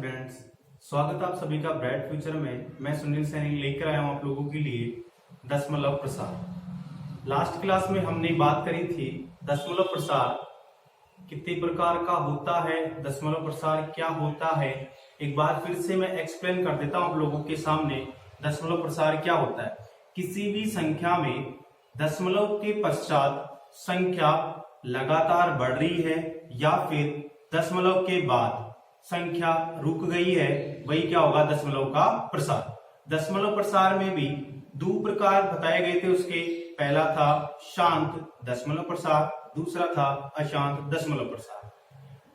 Students, स्वागत आप सभी का ब्राइट फ्यूचर में। मैं सुनील सैनी लेकर आया हूं आप लोगों के लिए दशमलव प्रसार। लास्ट क्लास में हमने बात करी थी दशमलव प्रसार कितने प्रकार का होता है, दशमलव प्रसार क्या होता है। एक बार फिर से मैं एक्सप्लेन कर देता हूं आप लोगों के सामने दशमलव प्रसार क्या होता है। किसी भी संख्या में दशमलव के पश्चात संख्या लगातार बढ़ रही है या फिर दशमलव के बाद संख्या रुक गई है, वही क्या होगा, दशमलव का प्रसार। दशमलव प्रसार में भी दो प्रकार बताए गए थे उसके। पहला था शांत दशमलव प्रसार, दूसरा था अशांत दशमलव प्रसार।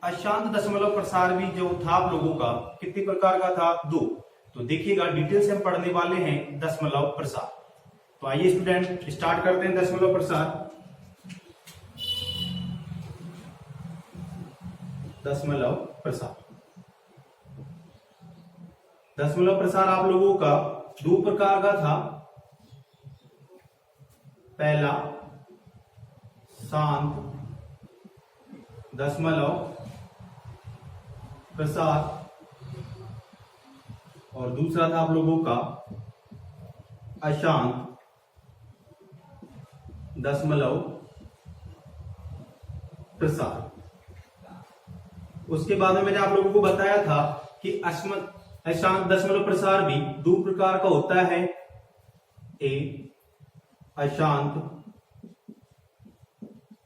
अशांत दशमलव प्रसार भी जो था आप लोगों का कितने प्रकार का था, दो। तो देखिएगा डिटेल से हम पढ़ने वाले हैं दशमलव प्रसार। तो आइए स्टूडेंट स्टार्ट करते हैं दशमलव प्रसार। दशमलव प्रसार, दशमलव प्रसार आप लोगों का दो प्रकार का था। पहला शांत दशमलव प्रसार और दूसरा था आप लोगों का अशांत दशमलव प्रसार। उसके बाद में मैंने आप लोगों को बताया था कि अशांत दशमलव प्रसार भी दो प्रकार का होता है। एक अशांत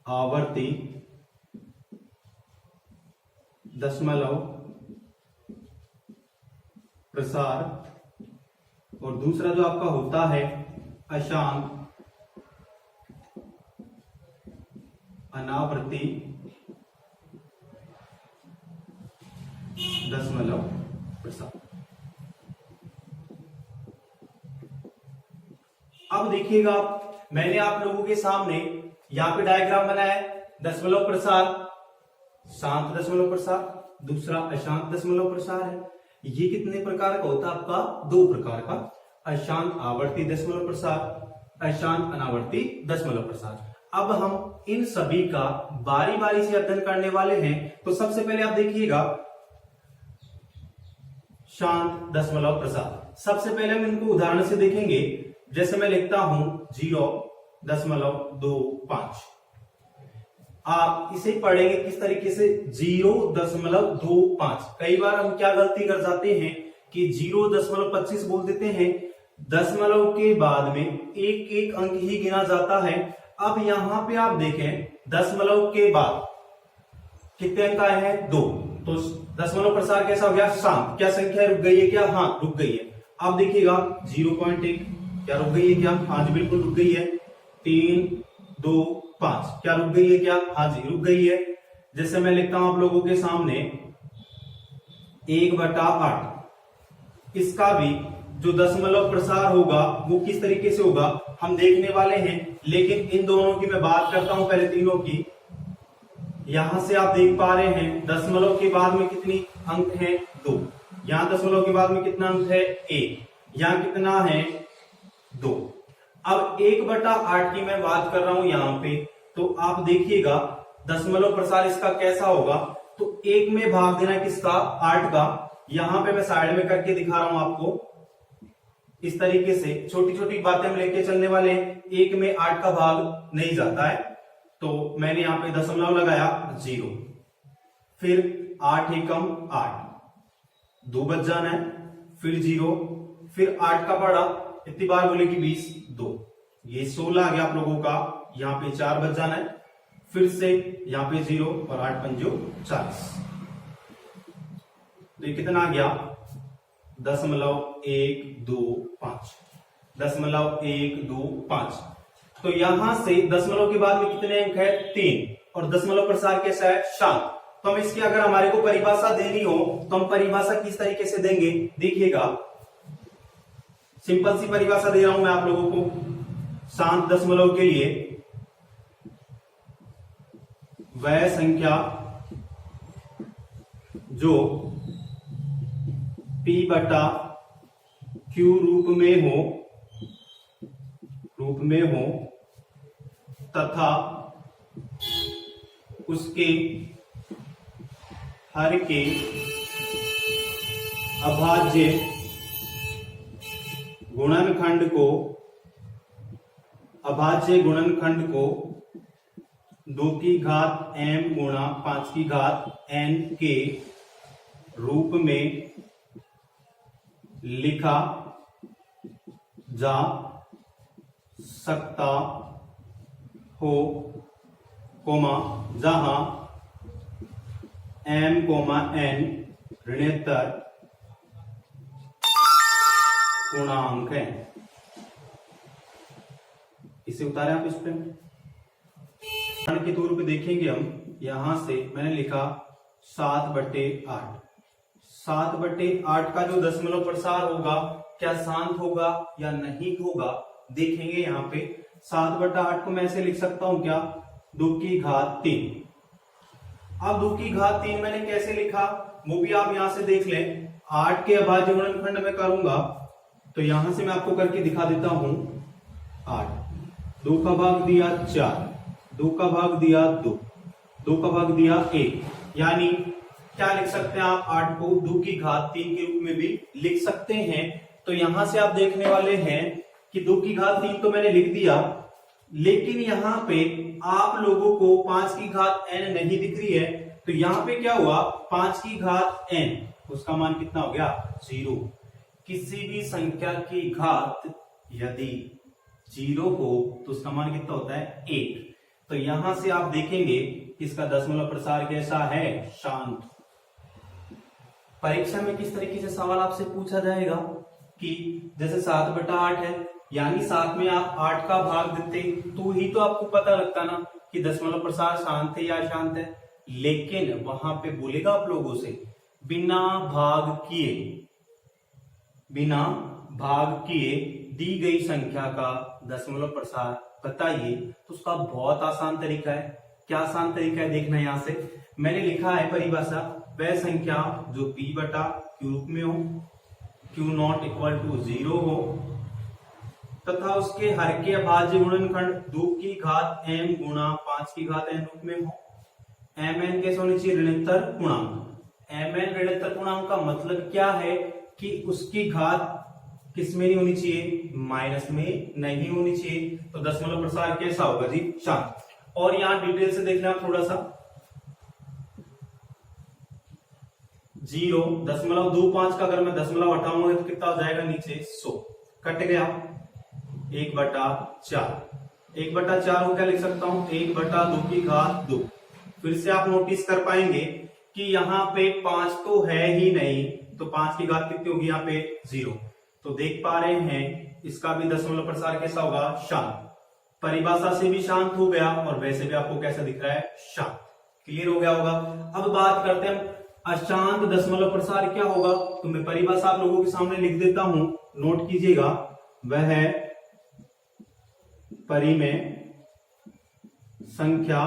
आवर्ती दशमलव प्रसार और दूसरा जो आपका होता है अशांत अनावर्ती दशमलव प्रसार। अब देखिएगा, मैंने आप लोगों के सामने यहां पे डायग्राम बनाया है। दशमलव प्रसार शांत दशमलव प्रसार, दूसरा अशांत दशमलव प्रसार है। ये कितने प्रकार का होता है आपका, दो प्रकार का। अशांत आवर्ती दशमलव प्रसार, अशांत अनावर्ती दशमलव प्रसार। अब हम इन सभी का बारी बारी से अध्ययन करने वाले हैं। तो सबसे पहले आप देखिएगा शांत दशमलव प्रसार। सबसे पहले हम इनको उदाहरण से देखेंगे। जैसे मैं लिखता हूं 0.25। आप इसे पढ़ेंगे किस तरीके से, 0.25। कई बार हम क्या गलती कर जाते हैं कि 0.25 बोल देते हैं। दशमलव के बाद में एक एक अंक ही गिना जाता है। अब यहां पे आप देखें दशमलव के बाद कितने अंक आए हैं, 2। तो दशमलव प्रसार कैसा हो गया, शांत। क्या संख्या रुक गई है क्या, हाँ रुक गई है। अब देखिएगा 0.1 क्या रुक गई है क्या, हाँ जी बिल्कुल रुक गई है। 3, 2, 5 क्या रुक गई है क्या, हाँ जी रुक गई है। जैसे मैं लिखता हूं आप लोगों के सामने 1/8। इसका भी जो दशमलव प्रसार होगा वो किस तरीके से होगा हम देखने वाले हैं। लेकिन इन दोनों की मैं बात करता हूं पहले तीनों की। यहां से आप देख पा रहे हैं दशमलव के बाद में कितनी अंक है, 2। यहां दशमलव के बाद में कितना अंक है, 1। यहां कितना है, 2। अब 1/8 की मैं बात कर रहा हूं यहां पे। तो आप देखिएगा दशमलव प्रसार इसका कैसा होगा। तो 1 में भाग देना किसका, 8 का। यहां पे मैं साइड में करके दिखा रहा हूं आपको। इस तरीके से छोटी छोटी बातें हम लेके चलने वाले हैं। 1 में 8 का भाग नहीं जाता है, तो मैंने यहां पे दशमलव लगाया 0। फिर 8 एकम 8, 2 बच जाना है, फिर 0, फिर 8 का पड़ा इतनी बार बोले कि 20, 2, ये 16 आ गया आप लोगों का। यहां पे 4 बच जाना है, फिर से यहां पे 0 और 8 पंजो 40। तो ये कितना आ गया, 0.125, 0.125। तो यहां से दशमलव के बाद में कितने अंक है, 3। और दशमलव प्रसार कैसा है, शांत। तो हम इसकी अगर हमारे को परिभाषा देनी हो तो हम परिभाषा किस तरीके से देंगे, देखिएगा सिंपल सी परिभाषा दे रहा हूं मैं आप लोगों को। शांत दशमलव के लिए वह संख्या जो P/Q रूप में हो तथा उसके हर के अभाज्य गुणनखंड को 2 की घात m गुणा 5 की घात n के रूप में लिखा जा सकता हो, जहां m, n ऋणोत्तर पूर्णांक है। इसे उतारे आप इस पे के तौर पे देखेंगे हम। यहां से मैंने लिखा 7/8। 7/8 का जो दशमलव प्रसार होगा क्या शांत होगा या नहीं होगा देखेंगे। यहाँ पे 7/8 को मैं ऐसे लिख सकता हूं क्या, 2 की घात 3। अब 2 की घात 3 मैंने कैसे लिखा वो भी आप यहां से देख लें। 8 के अभाज्य गुणनखंड में करूंगा तो यहां से मैं आपको करके दिखा देता हूं। 8 2 का भाग दिया 4, 2 का भाग दिया 2, 2 का भाग दिया 1, यानी क्या लिख सकते हैं आप 8 को 2 की घात 3 के रूप में भी लिख सकते हैं। तो यहां से आप देखने वाले हैं कि 2 की घात 3 तो मैंने लिख दिया, लेकिन यहां पे आप लोगों को 5 की घात n नहीं दिख रही है। तो यहां पे क्या हुआ, 5 की घात n उसका मान कितना हो गया 0। किसी भी संख्या की घात यदि 0 हो तो उसका मान कितना होता है 1। तो यहां से आप देखेंगे इसका दशमलव प्रसार कैसा है, शांत। परीक्षा में किस तरीके से सवाल आपसे पूछा जाएगा कि जैसे 7/8 है, यानी 7 में आप 8 का भाग देते तो ही तो आपको पता लगता ना कि दशमलव प्रसार शांत है या अशांत है। लेकिन वहां पे बोलेगा आप लोगों से बिना भाग किए दी गई संख्या का दशमलव प्रसार बताइए, तो उसका बहुत आसान तरीका है। क्या आसान तरीका है देखना। यहां से मैंने लिखा है परिभाषा, वह संख्या जो p/q रूप में हो, q0 = 0 हो तथा उसके हर के अभाज्य गुणनखंड 2 की घात m गुणा 5 की घात n रूप में हो। mn कैसे होनी चाहिए, ऋणोत्तर पूर्णांक। mn ऋणोत्तर पूर्णांक का मतलब क्या है कि उसकी घात किस में नहीं होनी चाहिए, माइनस में नहीं होनी चाहिए। तो दशमलव प्रसार कैसा होगा जी, शांत। और यहां डिटेल से देखना थोड़ा सा, 0.25 का अगर मैं दशमलव हटाऊंगा तो कितना हो जाएगा नीचे 100, कट गया 1/4। 1/4 को क्या लिख सकता हूं, 1/2 की घात 2। फिर से आप नोटिस कर पाएंगे कि यहाँ पे 5 तो है ही नहीं, तो 5 की घात कितनी होगी यहाँ पे 0। तो देख पा रहे हैं इसका भी दशमलव प्रसार कैसा होगा, शांत। परिभाषा से भी शांत हो गया और वैसे भी आपको कैसा दिख रहा है, शांत। क्लियर हो गया होगा। अब बात करते हैं अशांत दशमलव प्रसार क्या होगा। तो मैं परिभाषा आप लोगों के सामने लिख देता हूं, नोट कीजिएगा। वह है परिमेय संख्या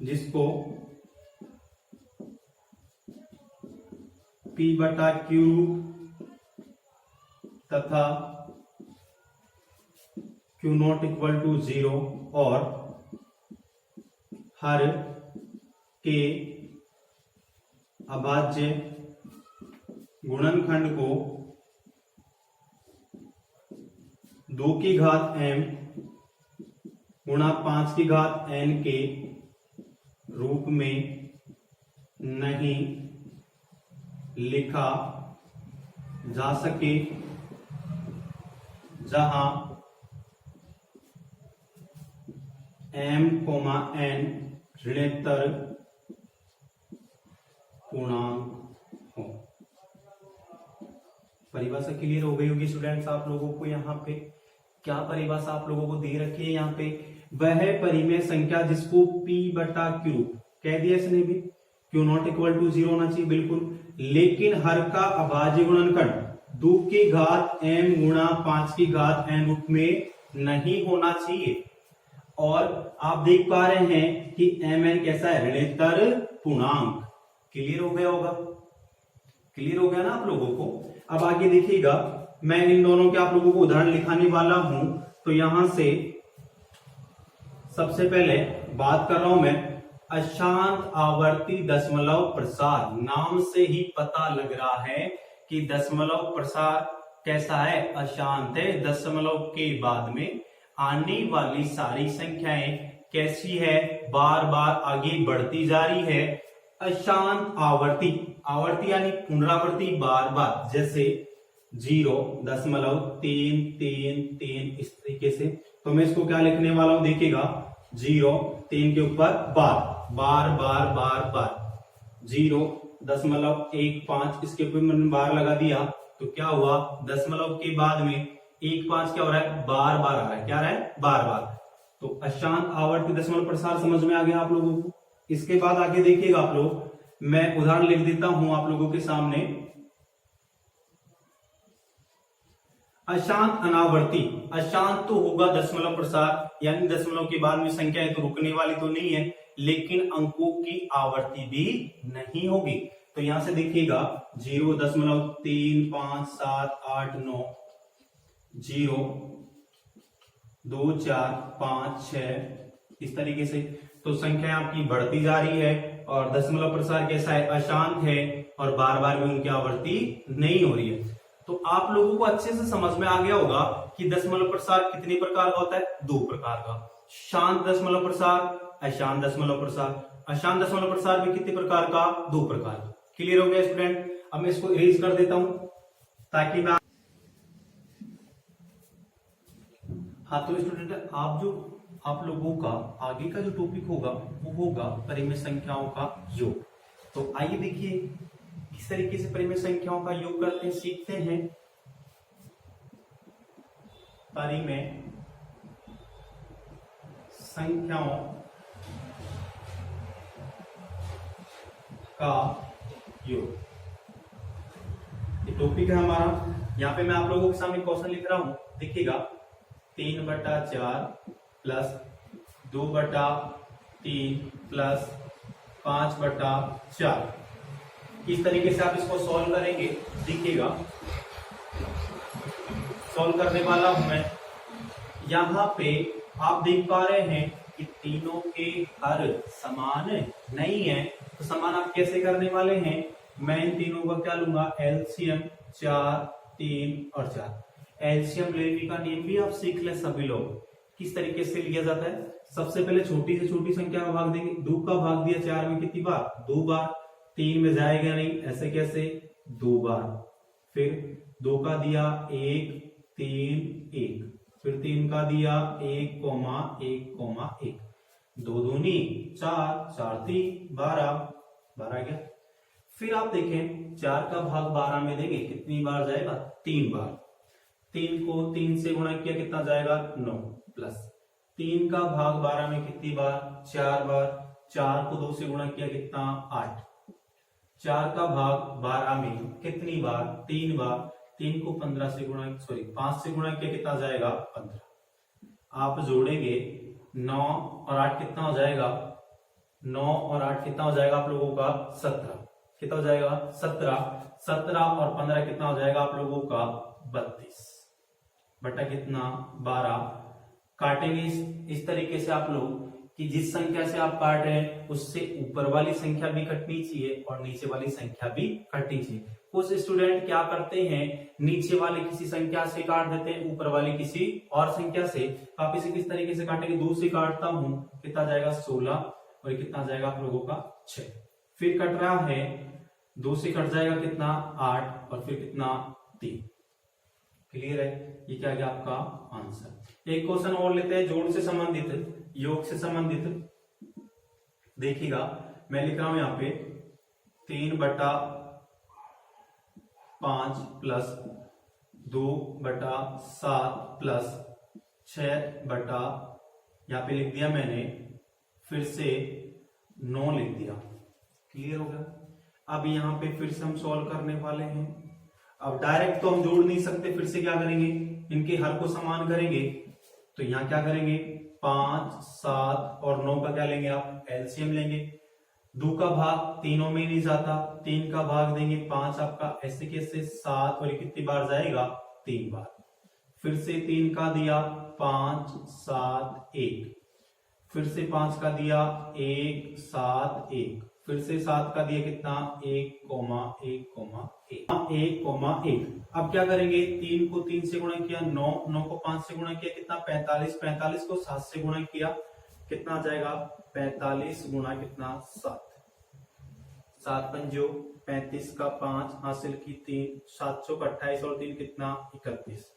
जिसको p/q तथा q0 = 0 और हर के अभाज्य गुणनखंड को 2 की घात m गुणा 5 की घात n के रूप में नहीं लिखा जा सके, जहां m, n ऋणोत्तर पूर्णांक हो। परिभाषा क्लियर हो गई होगी स्टूडेंट्स आप लोगों को। यहाँ पे क्या परिभाषा आप लोगों को दे रखी है, यहाँ पे वह परिमेय संख्या जिसको p/q कह दिया इसने भी, q0 = 0 होना चाहिए बिल्कुल, लेकिन हर का अभाज्य गुणनखंड 2 की घात m गुणा 5 की घात n रूप में नहीं होना चाहिए। और आप देख पा रहे हैं कि mn कैसा है, ऋणोत्तर पूर्णांक। क्लियर हो गया होगा, क्लियर हो गया ना आप लोगों को। अब आगे देखिएगा, मैं इन दोनों के आप लोगों को उदाहरण लिखाने वाला हूं। तो यहां से सबसे पहले बात कर रहा हूं मैं अशांत आवर्ती दशमलव प्रसार, नाम से ही पता लग रहा है कि दशमलव प्रसार कैसा है, अशांत है। दशमलव के बाद में आने वाली सारी संख्याएं कैसी है, बार बार आगे बढ़ती जा रही है। अशांत आवर्ती, आवर्ती यानी पुनरावृत्ति बार बार, जैसे 0.333 इस तरीके से। तो मैं इसको क्या लिखने वाला हूं, देखिएगा 0.3 के ऊपर बार बार बार बार बार 0.15 इसके ऊपर मैंने बार लगा दिया, तो क्या हुआ, दशमलव के बाद में 1.5 क्या हो रहा है, बार बार आ रहा है, क्या आ रहा है, बार बार। तो अशांत आवर्ती दशमलव प्रसार समझ में आ गया आप लोगों को। इसके बाद आगे देखिएगा आप लोग, मैं उदाहरण लिख देता हूं आप लोगों के सामने। अशांत अनावर्ती, अशांत तो होगा दशमलव प्रसार, यानी दशमलव के बाद में संख्या तो रुकने वाली तो नहीं है, लेकिन अंकों की आवर्ती भी नहीं होगी। तो यहां से देखिएगा 0.357889 0 2 4 5 6 इस तरीके से। तो संख्या आपकी बढ़ती जा रही है और दशमलव प्रसार कैसा है, अशांत है और बार बार भी उनकी आवर्ती नहीं हो रही है। तो आप लोगों को अच्छे से समझ में आ गया होगा कि दशमलव प्रसार कितने प्रकार का होता है, 2 प्रकार का, शांत दशमलव प्रसार, अशांत दशमलव प्रसार। अशांत दशमलव प्रसार भी कितने प्रकार का, 2 प्रकार। क्लियर हो गया स्टूडेंट। अब मैं इसको इरेज कर देता हूं ताकि मैं, हाँ तो स्टूडेंट आप लोगों का आगे का जो टॉपिक होगा वो होगा परिमेय संख्याओं का योग। तो आइए देखिए किस तरीके से परिमेय संख्याओं का योग करते हैं, सीखते हैं। परिमेय संख्याओं का योग, ये टॉपिक है हमारा। यहाँ पे मैं आप लोगों के सामने क्वेश्चन लिख रहा हूं, देखिएगा 3/4 प्लस 2/3 प्लस 5/4, किस तरीके से आप इसको सॉल्व करेंगे, देखिएगा सॉल्व करने वाला हूं मैं। यहाँ पे आप देख पा रहे हैं कि तीनों के हर समान नहीं है, तो समान आप कैसे करने वाले हैं, मैं इन तीनों का क्या लूंगा, एलसीएम 4 3 और 4। एलसीएम लेने का नियम भी आप सीख ले सभी लोग, किस तरीके से लिया जाता है। सबसे पहले छोटी से छोटी संख्या में भाग देंगे, 2 का भाग दिया 4 में कितनी बार, 2 बार, 3 में जाएगा नहीं, ऐसे कैसे, 2 बार, फिर 2 का दिया 1 3 1, फिर 3 का दिया 1 1 2 दूनी 4 4 3 12 12 गया। फिर आप देखें 4 का भाग 12 में देंगे, कितनी बार जाएगा, 3 बार। 3 को 3 से गुणा किया कितना जाएगा, 9, प्लस 3 का भाग 12 में कितनी बार, 4 बार। 4 को 2 से गुणा किया कितना, 8। 4 का भाग 12 में कितनी बार, 3 बार। 3 को 5 से गुणा किया कितना जाएगा, 15। आप जोड़ेंगे 9 और 8 कितना हो जाएगा, 9 और 8 कितना हो जाएगा आप लोगों का, 17। कितना हो जाएगा, 17। 17 और 15 कितना हो जाएगा आप लोगों का, 32 बटा कितना, 12। काटेंगे इस तरीके से आप लोग कि जिस संख्या से आप काट रहे हैं उससे ऊपर वाली संख्या भी कटनी चाहिए और नीचे वाली संख्या भी कटनी चाहिए। कुछ स्टूडेंट क्या करते हैं, नीचे वाले किसी संख्या से काट देते हैं, ऊपर वाले किसी और संख्या से। आप इसे किस तरीके से काटेंगे, 2 से काटता हूं, कितना जाएगा 16 और कितना जाएगा आप लोगों का 6। फिर कट रहा है 2 से कट जाएगा कितना, 8 और फिर कितना 3। क्लियर है, ये क्या गया आपका आंसर। एक क्वेश्चन और लेते हैं, जोड़ से संबंधित, योग से संबंधित। देखिएगा मैं लिख रहा हूं यहाँ पे 3/5 प्लस 2/7 प्लस 6 यहाँ पे लिख दिया मैंने, फिर से 9 लिख दिया। क्लियर हो गया। अब यहाँ पे फिर से हम सॉल्व करने वाले हैं। अब डायरेक्ट तो हम जोड़ नहीं सकते, फिर से क्या करेंगे, इनके हर को समान करेंगे। तो यहाँ क्या करेंगे, 5 7 और 9 का क्या लेंगे आप, एलसीएम लेंगे। 2 का भाग तीनों में नहीं जाता, 3 का भाग देंगे 5 आपका, ऐसे कैसे 7 और कितनी बार जाएगा, 3 बार। फिर से 3 का दिया 5 7 1, फिर से 5 का दिया 1 7 1, फिर से 7 का दिया कितना 1 कोमा 1 कोमा 1 1 कोमा 1। अब क्या करेंगे, 3 को 3 से गुणा किया 9, 9 को 5 से गुणा किया कितना 45, 45 को 7 से गुणा किया कितना आ जाएगा 45 गुणा कितना 7, 7 पंजो 35 का 5 हासिल की 3, 7 चौक 28 और 3 कितना 31।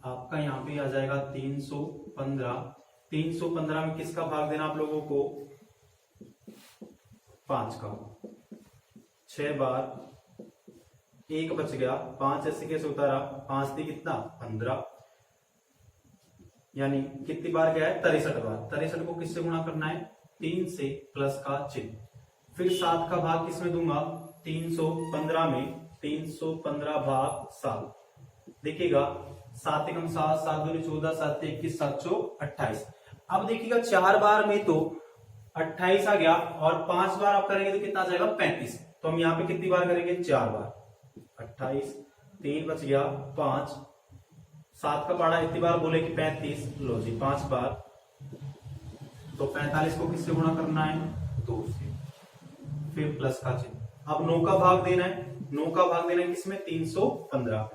आपका यहाँ पे आ जाएगा 315। 315 में किसका भाग देना आप लोगों को 5 का, 6 बार 1 बच गया, 5 ऐसे कैसे उतारा, 5 थी कितना 15, यानी कितनी बार गया है 63 बार। 63 को किससे गुणा करना है 3 से प्लस का चिन्ह। फिर 7 का भाग किसमें दूंगा 315 में, 315 भाग 7 देखिएगा 7 एकम 7, 7 दूनी 14, 7 21, 7 चौक 28। अब देखिएगा 4 बार में तो 28 आ गया और 5 बार आप करेंगे तो कितना आ जाएगा 35। तो हम यहाँ पे कितनी बार करेंगे 4 बार, 28 3 बच गया 5, 7 का पढ़ा इतनी बार बोले कि 35, लो जी 5 बार, तो 45 को किससे गुणा करना है 2 से, फिर प्लस का चिन्ह। अब 9 का भाग देना है, 9 का भाग देना है किसमें 315,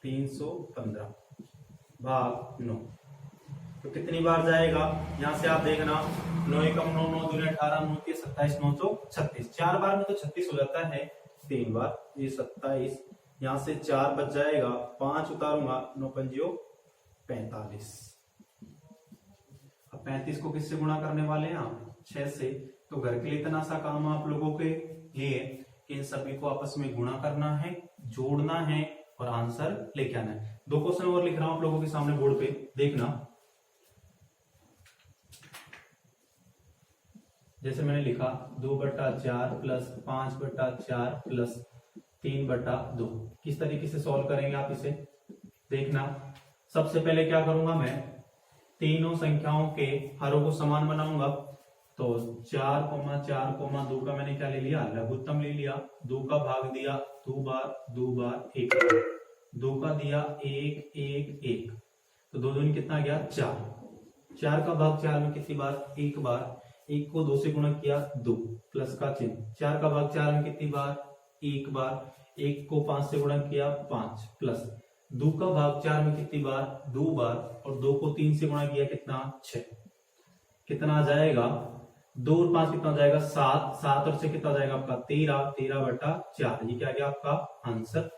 315 भाग 9, तो कितनी बार जाएगा यहां से आप देखना 9 एकम 9, 9 दूनी 18, 9 के 27, 9 चौक 36, 4 बार में तो 36 हो जाता है, 3 बार ये 27, यहां से 4 बच जाएगा, 5 उतारूंगा 9 पंजियो 45। अब 35 को किससे गुणा करने वाले हैं आप 6 से। तो घर के लिए इतना सा काम आप लोगों के लिए कि इन सभी को आपस में गुणा करना है, जोड़ना है और आंसर लेके आना है। 2 क्वेश्चन और लिख रहा हूं आप लोगों के सामने बोर्ड पे, देखना। जैसे मैंने लिखा 2/4 प्लस 5/4 प्लस 3/2, किस तरीके से सॉल्व करेंगे आप इसे देखना। सबसे पहले क्या करूंगा मैं, तीनों संख्याओं के हरों को समान बनाऊंगा। तो 4,4,2 का मैंने क्या ले लिया लघुत्तम ले लिया, 2 का भाग दिया 2 बार 2 बार 1 बार, 2 का दिया 1 1 1, तो 2 दूनी कितना गया 4, 4 का भाग 4 में कितनी बार 1 बार, 1 को 2 से गुणा किया 2 प्लस का चिन्ह, 4 का भाग 4 में कितनी बार 1 बार, 1 को 5 से गुणा किया 5 प्लस 2 का भाग 4 में कितनी बार 2 बार, और 2 को 3 से गुणा किया कितना 6, कितना आ जाएगा 2 और 5 कितना हो जाएगा 7, 7 और 6 कितना हो जाएगा आपका 13, 13/4, ये क्या गया आपका आंसर।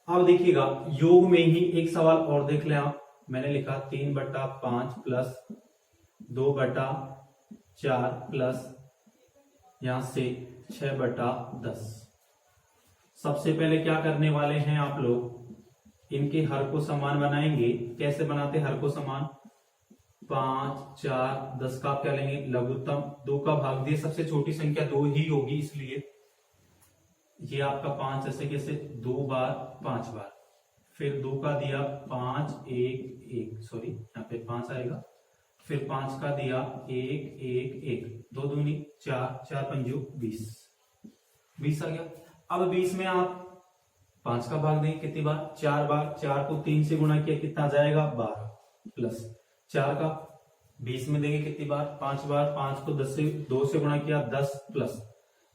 अब देखिएगा योग में ही एक सवाल और देख लें आप, मैंने लिखा 3/5 प्लस 2/4 प्लस यहां से 6/10। सबसे पहले क्या करने वाले हैं आप लोग, इनके हर को समान बनाएंगे। कैसे बनाते हर को समान, 5 4 10 का आप क्या लेंगे लघुत्तम, 2 का भाग दिए, सबसे छोटी संख्या 2 ही होगी इसलिए ये आपका 5 ऐसे कैसे 2 बार 5 बार, फिर 2 का दिया 5 1 1, सॉरी यहाँ पे 5 आएगा, फिर 5 का दिया 1 1 1, 2 दूनी 4, 4 पंजू 20, 20 आ गया। अब 20 में आप 5 का भाग देंगे कितनी बार 4 बार, 4 को 3 से गुणा किया कितना जाएगा 12 प्लस 4 का 20 में देंगे कितनी बार 5 बार, 5 को 2 से गुणा किया 10 प्लस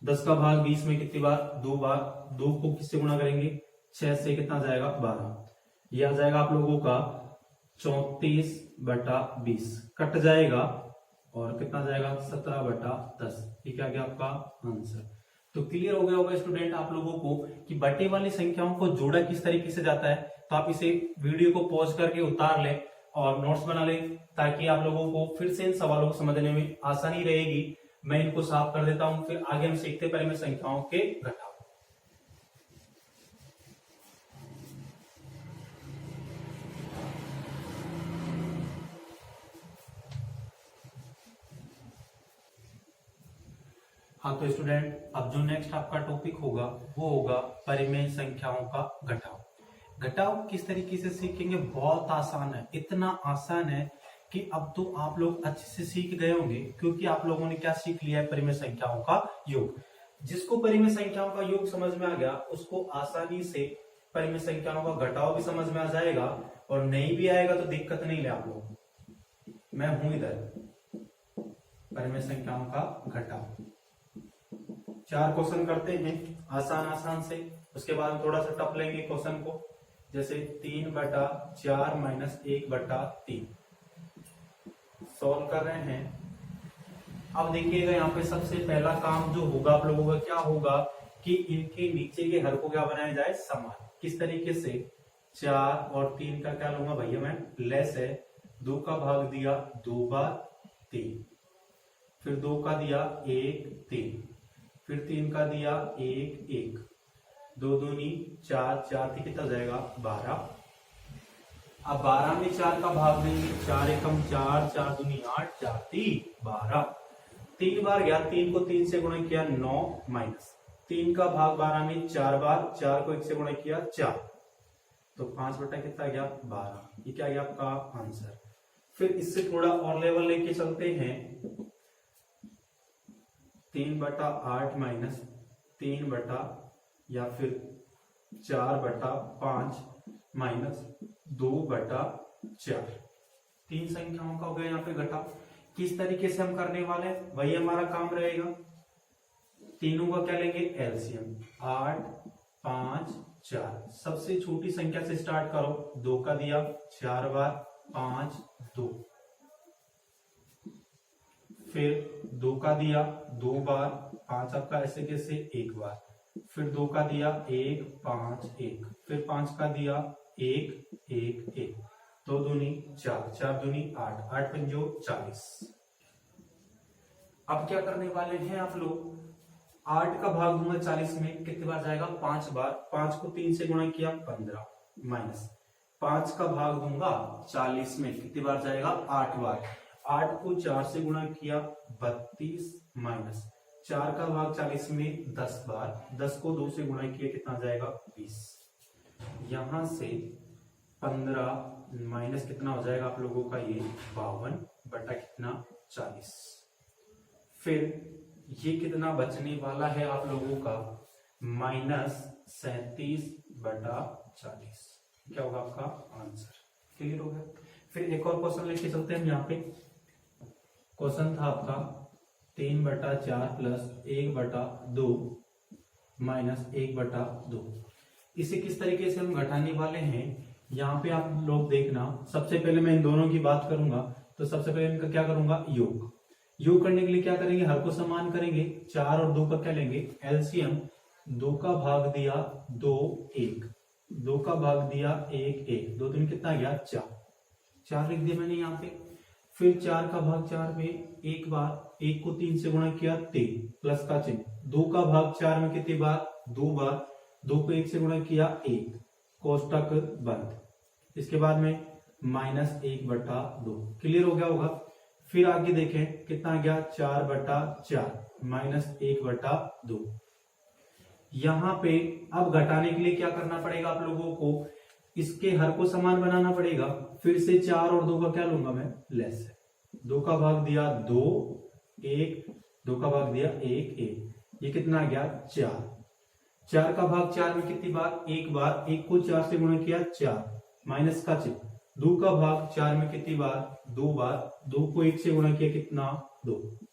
10 का भाग 20 में कितनी बार 2 बार, 2 को किससे गुणा करेंगे 6 से, कितना जाएगा 12, यह आ जाएगा आप लोगों का 34/20 कट जाएगा और कितना जाएगा 17/10, ये क्या गया आपका आंसर। तो क्लियर हो गया होगा स्टूडेंट आप लोगों को कि बटे वाली संख्याओं को जोड़ा किस तरीके से जाता है। तो आप इसे वीडियो को पॉज करके उतार लें और नोट्स बना लें ताकि आप लोगों को फिर से इन सवालों को समझने में आसानी रहेगी। मैं इनको साफ कर देता हूं, फिर आगे हम सीखते पहले मैं संख्याओं के घटाव। हाँ तो स्टूडेंट अब जो नेक्स्ट आपका टॉपिक होगा वो होगा परिमेय संख्याओं का घटाव। घटाव किस तरीके से सीखेंगे, बहुत आसान है, इतना आसान है कि अब तो आप लोग अच्छे से सीख गए होंगे, क्योंकि आप लोगों ने क्या सीख लिया है परिमेय संख्याओं का योग। जिसको परिमेय संख्याओं का योग समझ में आ गया उसको आसानी से परिमेय संख्याओं का घटाव भी समझ में आ जाएगा, और नहीं भी आएगा तो दिक्कत नहीं ले आप लोग, मैं हूं इधर। परिमेय संख्याओं का घटाव। 4 क्वेश्चन करते हैं आसान आसान से, उसके बाद थोड़ा सा टफ लेंगे क्वेश्चन को। जैसे 3/4 माइनस 1/3 सॉल्व कर रहे हैं। अब देखिएगा यहाँ पे सबसे पहला काम जो होगा आप लोगों का क्या होगा कि इनके नीचे के हर को क्या बनाया जाए, समान। किस तरीके से, 4 और 3 का क्या लूंगा भैया मैं, लेस है। 2 का भाग दिया 2 बार 3, फिर 2 का दिया 1 3, फिर 3 का दिया 1 1, 2 दूनी 4, 4 थी कितना जाएगा 12। अब 12 में 4 का भाग देंगे, 4 एकम 4, 4 दूनी 8, 4 3 12। 3 बार गया, 3 को 3 से गुणा किया 9 माइनस 3 का भाग 12 में 4 बार, 4 को 1 से गुणा किया 4, तो 5 बटा कितना गया 12। ये क्या गया आपका आंसर। फिर इससे थोड़ा और लेवल लेके चलते हैं। 3/8 माइनस 3 या फिर 4/5 माइनस 2/4। 3 संख्याओं का हो गया यहाँ पे घटाव। किस तरीके से हम करने वाले हैं, वही हमारा काम रहेगा। तीनों का क्या लेंगे, एलसीएम। 8 5 4, सबसे छोटी संख्या से स्टार्ट करो। 2 का दिया 4 बार 5 2, फिर 2 का दिया 2 बार 5 आपका ऐसे कैसे 1 बार, फिर 2 का दिया 1 5 1, फिर 5 का दिया 1 1 1, 2 दूनी 4, 4 दूनी 8, 8 पंजो 40। अब क्या करने वाले हैं आप लोग, 8 का भाग दूंगा 40 में, कितनी बार जाएगा 5 बार। 5 को 3 से गुणा किया 15 माइनस 5 का भाग दूंगा 40 में, कितनी बार जाएगा 8 बार। 8 को 4 से गुणा किया 32 माइनस 4 का भाग 40 में 10 बार, 10 को 2 से गुणा किया कितना जाएगा 20। यहां से 15 माइनस कितना हो जाएगा आप लोगों का ये 52 बटा कितना 40। फिर ये कितना बचने वाला है आप लोगों का -37/40। क्या होगा आपका आंसर। क्लियर हो गया। फिर एक और क्वेश्चन लेके चलते हैं हम। यहाँ पे क्वेश्चन था आपका 3/4 प्लस 1/2 माइनस 1/2। इसे किस तरीके से हम घटाने वाले हैं, यहाँ पे आप लोग देखना। सबसे पहले मैं इन दोनों की बात करूंगा, तो सबसे पहले इनका क्या करूंगा, योग। योग करने के लिए क्या करेंगे, हर को समान करेंगे। 4 और 2 का क्या लेंगे, एलसीएम। 2 का भाग दिया 2 1, 2 का भाग दिया 1 1, 2 दूनी कितना गया 4, 4 लिख दिया मैंने यहाँ पे। फिर 4 का भाग 4 में एक बार, 1 को 3 से गुणा किया 3 प्लस का चिन्ह। 2 का भाग 4 में कितनी बार 2 बार, 2 को 1 से गुणा किया 1, कोष्टक बंद। इसके बाद में -1/2। क्लियर हो गया होगा। फिर आगे देखें कितना गया 4/4 माइनस 1/2। यहां पे अब घटाने के लिए क्या करना पड़ेगा आप लोगों को, इसके हर को समान बनाना पड़ेगा। फिर से 4 और 2 का क्या लूंगा मैं, लेस है। 2 का भाग दिया 2 1, 2 का भाग दिया 1 1, ये कितना आ गया 4। 4 का भाग 4 में कितनी बार, एक बार, 1 को 4 से गुणा किया 4 माइनस का चिन्ह। 2 का भाग 4 में कितनी बार 2 बार, 2 को 1 से गुणा किया कितना 2।